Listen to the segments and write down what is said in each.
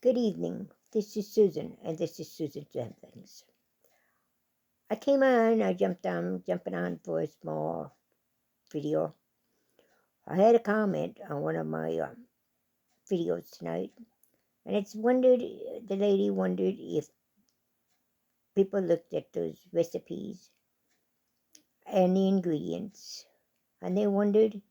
Good evening. This is Susan, and this is Susan Things. I jumping on for a small video. I had a comment on one of my videos tonight, and the lady wondered if people looked at those recipes and the ingredients, and they wondered,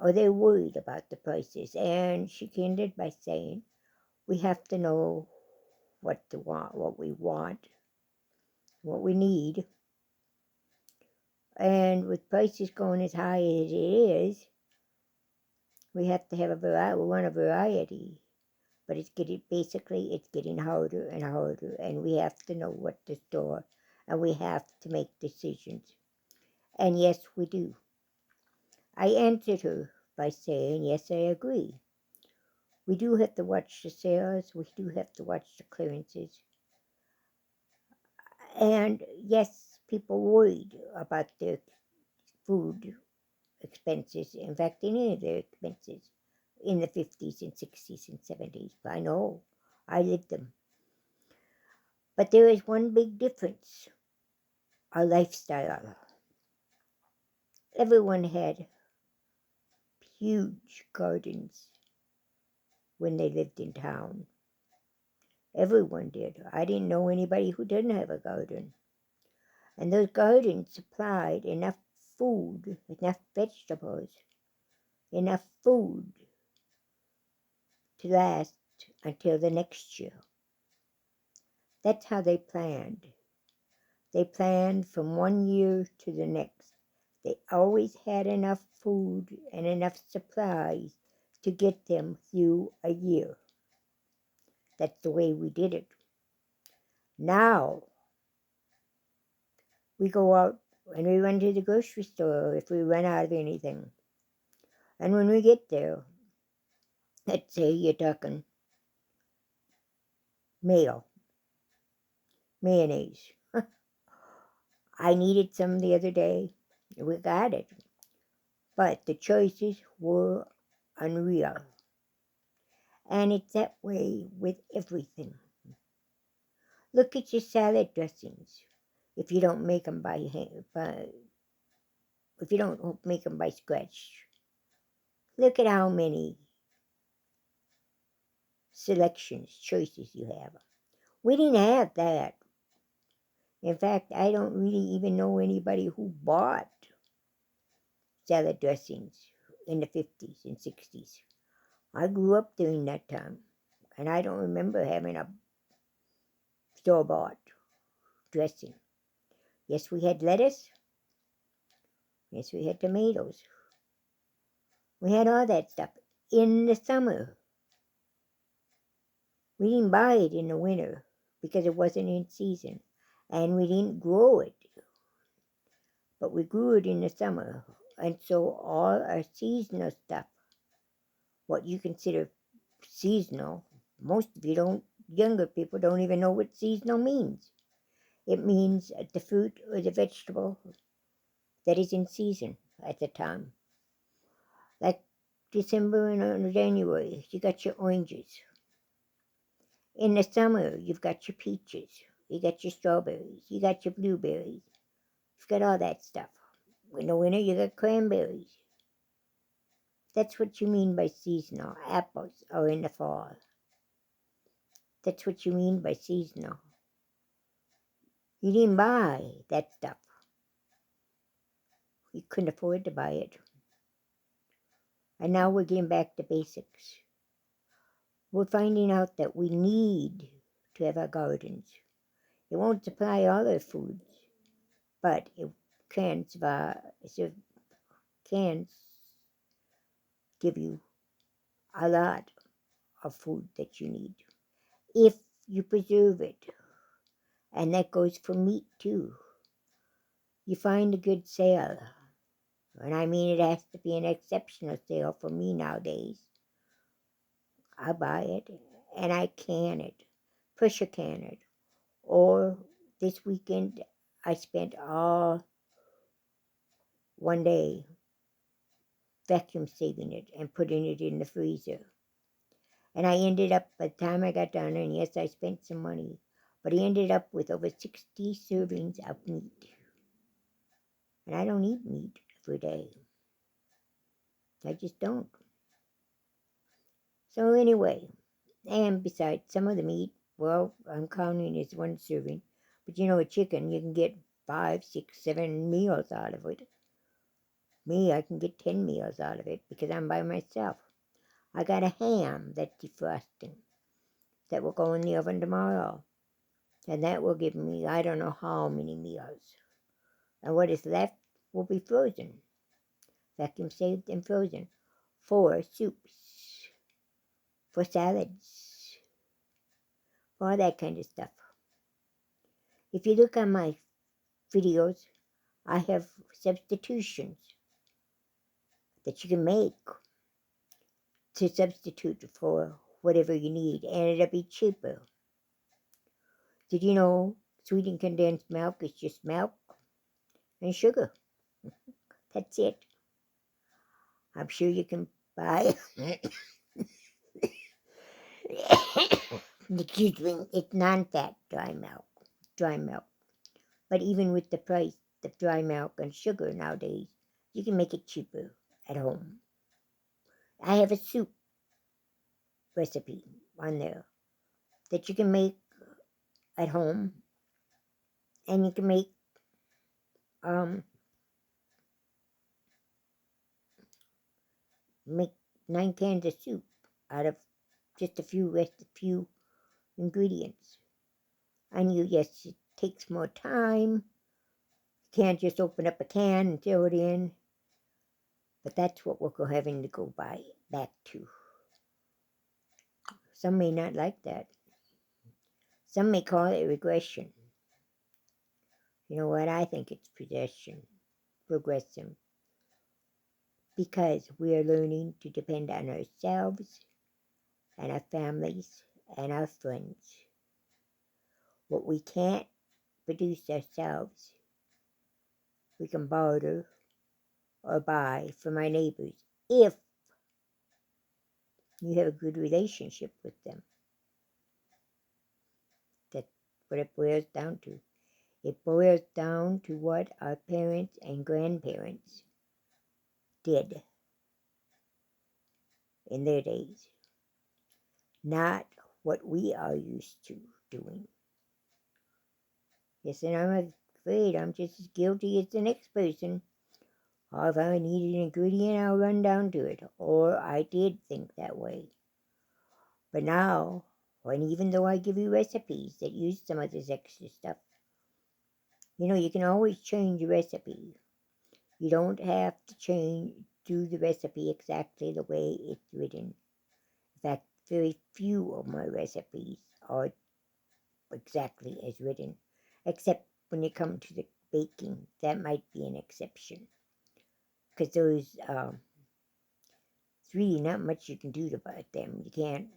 or they worried about the prices. And she ended by saying, we have to know what we want, what we need. And with prices going as high as it is, we have to have a variety. We want a variety, but it's getting harder and harder, and we have to know what to store, and we have to make decisions. And yes, we do. I answered her by saying, yes, I agree. We do have to watch the sales. We do have to watch the clearances. And yes, people worried about their food expenses. In fact, any of their expenses in the 50s and 60s and 70s. I know, I lived them. But there is one big difference, our lifestyle. Everyone had huge gardens when they lived in town. Everyone did. I didn't know anybody who didn't have a garden. And those gardens supplied enough food, enough vegetables, enough food to last until the next year. That's how they planned. They planned from one year to the next. They always had enough food and enough supplies to get them through a year. That's the way we did it. Now, we go out and we run to the grocery store if we run out of anything. And when we get there, let's say you're talking mayo, mayonnaise. I needed some the other day. We got it. But the choices were unreal. And it's that way with everything. Look at your salad dressings. If you don't make them if you don't make them by scratch, look at how many choices you have. We didn't have that. In fact, I don't really even know anybody who bought salad dressings in the 50s and 60s. I grew up during that time, and I don't remember having a store-bought dressing. Yes, we had lettuce. Yes, we had tomatoes. We had all that stuff in the summer. We didn't buy it in the winter because it wasn't in season, and we didn't grow it, but we grew it in the summer. And so all our seasonal stuff, what you consider seasonal, most of you don't, younger people don't even know what seasonal means. It means the fruit or the vegetable that is in season at the time. Like December and January, you got your oranges. In the summer, you've got your peaches, you got your strawberries, you got your blueberries, you've got all that stuff. In the winter, you got cranberries. That's what you mean by seasonal. Apples are in the fall. That's what you mean by seasonal. You didn't buy that stuff. You couldn't afford to buy it. And now we're getting back to basics. We're finding out that we need to have our gardens. It won't supply all our foods, but it can give you a lot of food that you need if you preserve it. And that goes for meat too. You find a good sale, and I mean it has to be an exceptional sale for me nowadays. I buy it and I can it, pressure can it. Or this weekend I spent all one day vacuum sealing it and putting it in the freezer. And I ended up, by the time I got done, and yes, I spent some money, but I ended up with over 60 servings of meat. And I don't eat meat every day. I just don't. So anyway, and besides, some of the meat, well, I'm counting as one serving. But you know, a chicken, you can get 5, 6, 7 meals out of it. Me, I can get 10 meals out of it because I'm by myself. I got a ham that's defrosting that will go in the oven tomorrow. And that will give me, I don't know how many meals. And what is left will be frozen, vacuum saved and frozen, for soups, for salads, for all that kind of stuff. If you look on my videos, I have substitutions that you can make to substitute for whatever you need, and it'll be cheaper. Did you know sweetened condensed milk is just milk and sugar? That's it. I'm sure you can buy. Excuse me, it's non-fat dry milk. Dry milk. But even with the price of dry milk and sugar nowadays, you can make it cheaper at home. I have a soup recipe on there that you can make at home, and you can um make 9 cans of soup out of just a few ingredients. I knew, yes, it takes more time. You can't just open up a can and throw it in. But that's what we're having to go back to. Some may not like that. Some may call it regression. You know what? I think it's progression. Because we are learning to depend on ourselves and our families and our friends. What we can't produce ourselves, we can barter or buy from our neighbors if you have a good relationship with them. That's what it boils down to. It boils down to what our parents and grandparents did in their days, not what we are used to doing. Yes, and I'm afraid I'm just as guilty as the next person. Or if I need an ingredient, I'll run down to it. Or I did think that way. But now, and even though I give you recipes that use some of this extra stuff, you can always change a recipe. You don't have to do the recipe exactly the way it's written. In fact, very few of my recipes are exactly as written, except when you come to the baking. That might be an exception. Because there's really not much you can do about them. You can't,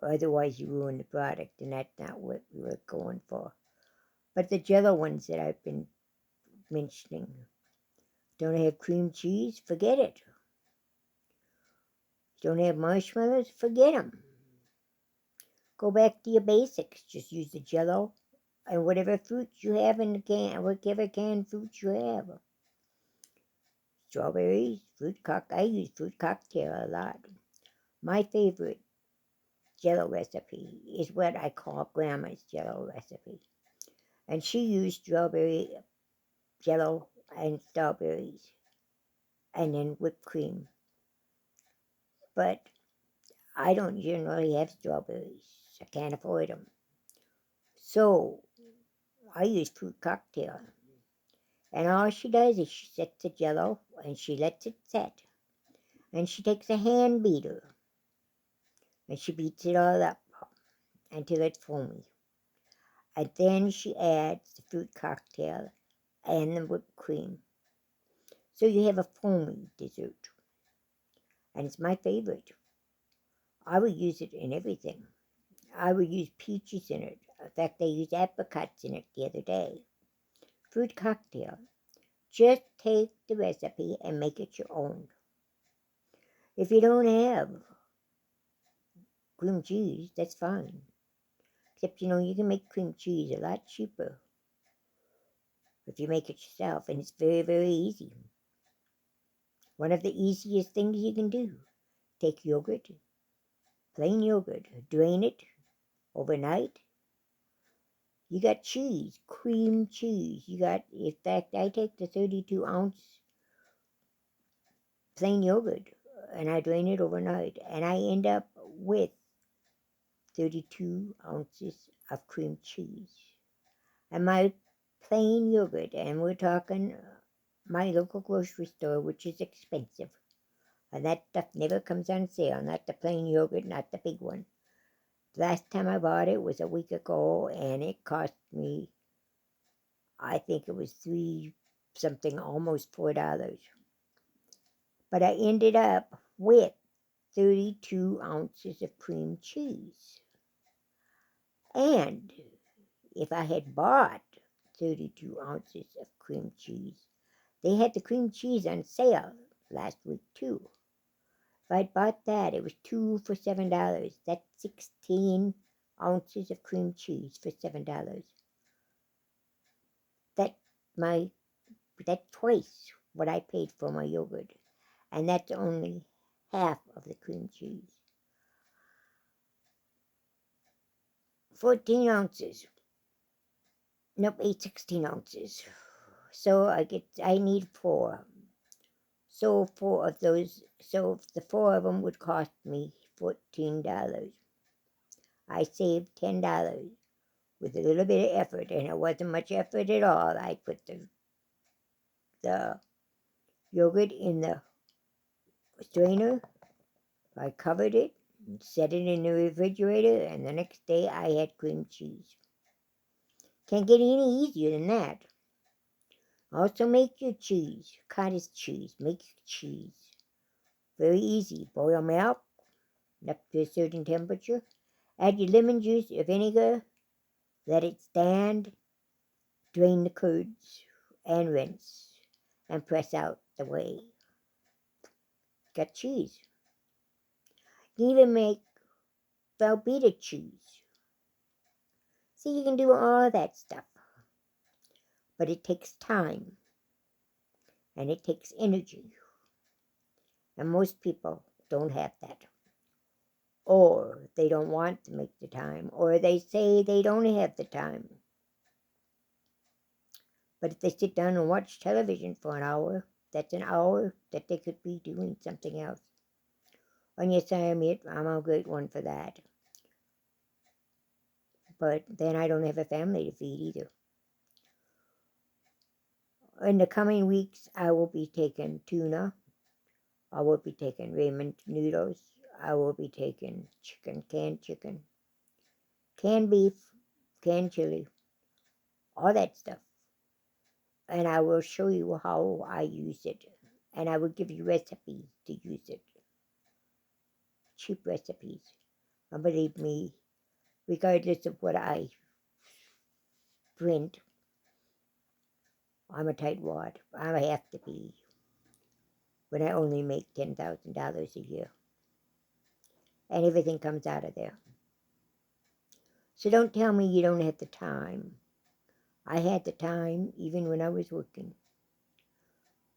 otherwise you ruin the product, and that's not what we were going for. But the Jello ones that I've been mentioning, don't have cream cheese? Forget it. Don't have marshmallows? Forget them. Go back to your basics. Just use the Jello and whatever fruits you have in the can, whatever canned fruits you have. Strawberries, I use fruit cocktail a lot. My favorite Jello recipe is what I call Grandma's Jello recipe. And she used strawberry Jello and strawberries and then whipped cream. But I don't generally have strawberries. I can't afford them. So I use fruit cocktail. And all she does is she sets the Jello and she lets it set. And she takes a hand beater and she beats it all up until it's foamy. And then she adds the fruit cocktail and the whipped cream. So you have a foamy dessert. And it's my favorite. I would use it in everything. I would use peaches in it. In fact, I used apricots in it the other day. Fruit cocktail. Just take the recipe and make it your own. If you don't have cream cheese, that's fine. Except, you can make cream cheese a lot cheaper if you make it yourself, and it's very, very easy. One of the easiest things you can do, take yogurt, plain yogurt, drain it overnight. You got cheese, cream cheese. In fact, I take the 32-ounce plain yogurt and I drain it overnight, and I end up with 32 ounces of cream cheese. And my plain yogurt, and we're talking my local grocery store, which is expensive. And that stuff never comes on sale, not the plain yogurt, not the big one. The last time I bought it was a week ago, and it cost me, I think it was $3 something, almost $4. But I ended up with 32 ounces of cream cheese. And if I had bought 32 ounces of cream cheese, they had the cream cheese on sale last week too. If I'd bought that, it was 2 for $7. That's 16 ounces of cream cheese for $7. That's twice what I paid for my yogurt. And that's only half of the cream cheese. 14 ounces. Nope, 16 ounces. So I need 4. So 4 of those, so the 4 of them would cost me $14. I saved $10 with a little bit of effort, and it wasn't much effort at all. I put the yogurt in the strainer, I covered it, set it in the refrigerator, and the next day I had cream cheese. Can't get any easier than that. Also make your cheese, cottage cheese, make your cheese. Very easy. Boil milk up to a certain temperature. Add your lemon juice or vinegar. Let it stand. Drain the curds and rinse. And press out the whey. Got cheese. You can even make Velveeta cheese. See, you can do all that stuff. But it takes time. And it takes energy. And most people don't have that. Or they don't want to make the time. Or they say they don't have the time. But if they sit down and watch television for an hour, that's an hour that they could be doing something else. And yes, I admit I'm a great one for that. But then I don't have a family to feed either. In the coming weeks, I will be taking tuna. I will be taking ramen noodles. I will be taking canned chicken, canned beef, canned chili, all that stuff. And I will show you how I use it. And I will give you recipes to use it. Cheap recipes. And believe me, regardless of what I print, I'm a tightwad. I have to be when I only make $10,000 a year. And everything comes out of there. So don't tell me you don't have the time. I had the time even when I was working.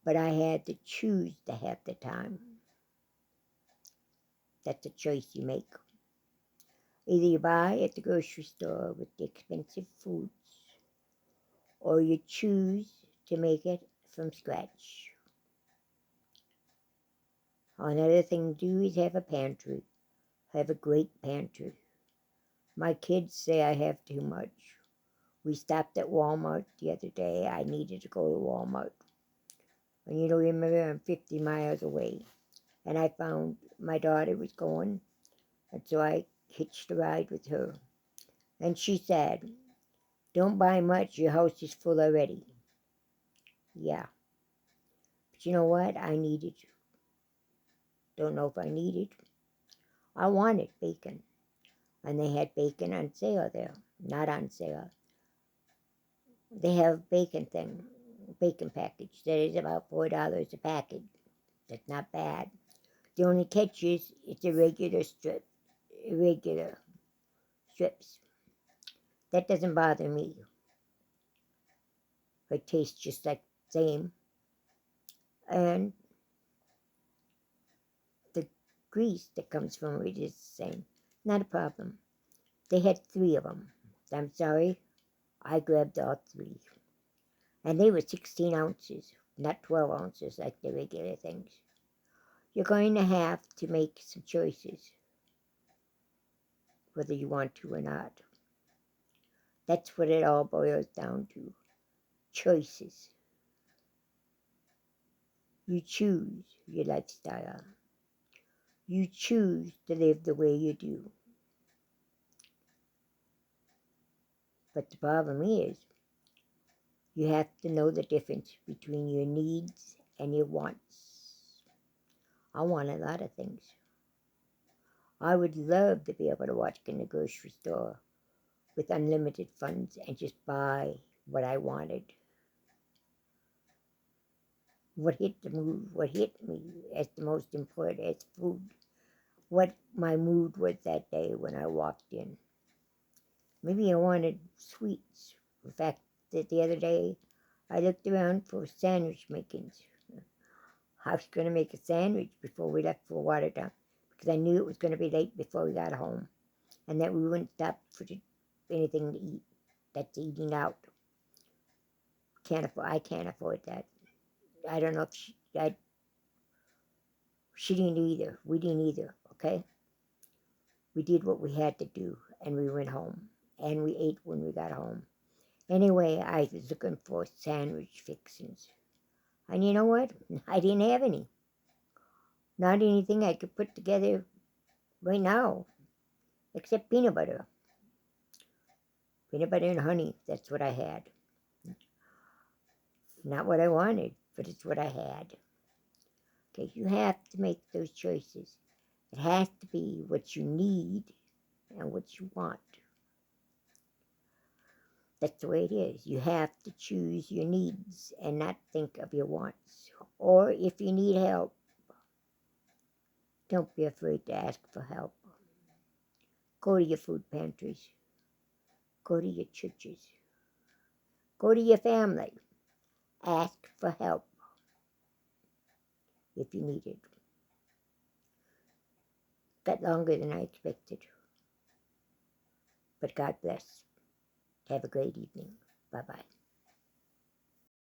But I had to choose to have the time. That's a choice you make. Either you buy at the grocery store with the expensive foods, or you choose to make it from scratch. Another thing to do is have a pantry. Have a great pantry. My kids say I have too much. We stopped at Walmart the other day. I needed to go to Walmart. And remember, I'm 50 miles away. And I found my daughter was going. And so I hitched a ride with her. And she said, don't buy much. Your house is full already. Yeah. But you know what? I needed. Don't know if I needed. I wanted bacon. And they had bacon on sale there. Not on sale. They have bacon package that is about $4 a package. That's not bad. The only catch is it's a regular strip. regular strips. That doesn't bother me. It tastes just like the same. And the grease that comes from it is the same. Not a problem. They had 3 of them. I'm sorry, I grabbed all 3. And they were 16 ounces, not 12 ounces like the regular things. You're going to have to make some choices, whether you want to or not. That's what it all boils down to. Choices. You choose your lifestyle. You choose to live the way you do. But the problem is, you have to know the difference between your needs and your wants. I want a lot of things. I would love to be able to walk in the grocery store with unlimited funds and just buy what I wanted. What hit me as the most important as food, what my mood was that day when I walked in. Maybe I wanted sweets. In fact, the other day I looked around for sandwich makings. I was going to make a sandwich before we left for Watertown because I knew it was going to be late before we got home and that we wouldn't stop for anything to eat. That's eating out. I can't afford that. I don't know if she didn't either. We didn't either, okay? We did what we had to do and we went home and we ate when we got home. Anyway, I was looking for sandwich fixings. And you know what? I didn't have any. Not anything I could put together right now, except peanut butter. Peanut butter and honey, that's what I had. Not what I wanted, but it's what I had. Okay, you have to make those choices. It has to be what you need and what you want. That's the way it is. You have to choose your needs and not think of your wants. Or if you need help, don't be afraid to ask for help. Go to your food pantries. Go to your churches. Go to your family. Ask for help if you need it. Got longer than I expected. But God bless. Have a great evening. Bye-bye.